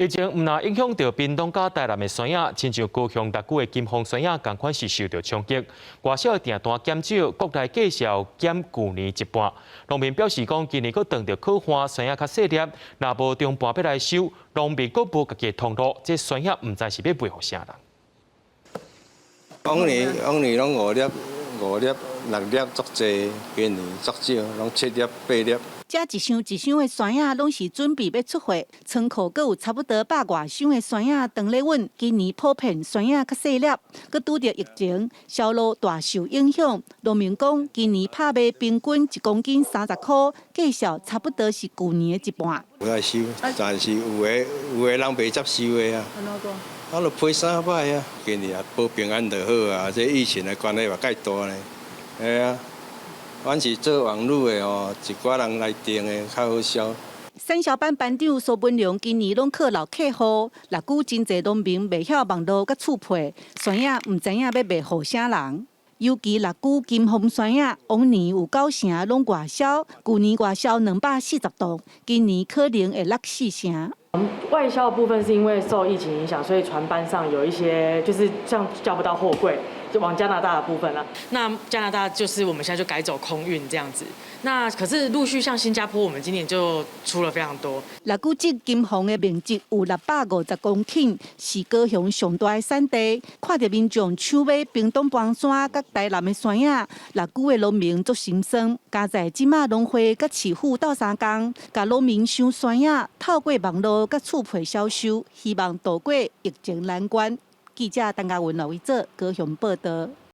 疫情唔但影响到屏东甲台南的山野，亲像高雄六股的金峰山野，同款是受到冲击。外销订单减少，国内介绍减去年一半。农民表示讲，今年佫当着可换山野较细粒，若无中半要来收，农民佫无家己通路，这山野唔知是要卖互啥人。往年拢5粒、6粒足济，今年足少，拢7粒、8粒。这一箱一箱的山野拢是准备要出货，仓库阁有差不多100外箱的山野等咧运。今年普遍山野较细粒，阁拄着疫情，销路大受影响。农民讲，今年拍卖平均1公斤30块，计销差不多是去年的一半。有来收，但是有的人袂接受的啊。安怎讲？啊，就批3摆啊，今年也保平安就好啊。这疫情的关系嘛介大呢，系啊。阮是做网络的哦，一寡人来订的较好销。产销班班长苏文良今年拢靠老客户，六股真侪农民袂晓网络甲厝配，山野唔知影要卖互啥人。尤其六股金峰山野，往年有9成拢外销，去年外销240栋，今年可能会落4成。外销的部分是因为受疫情影响，所以船班上有一些就是像叫不到货柜，就往加拿大的部分了。那加拿大就是我们现在就改走空运这样子。那可是陆续像新加坡，我们今年就出了非常多。六股这金峰的面积有650公顷，是高雄上大的产地。看到民众抢买屏东邦山甲台南的山野，六股的农民足心酸。加在即马农会甲市府斗相共，甲农民上山野，透过网络甲厝配销售，希望渡过疫情难关。记者陈嘉文、刘伟做高雄报道。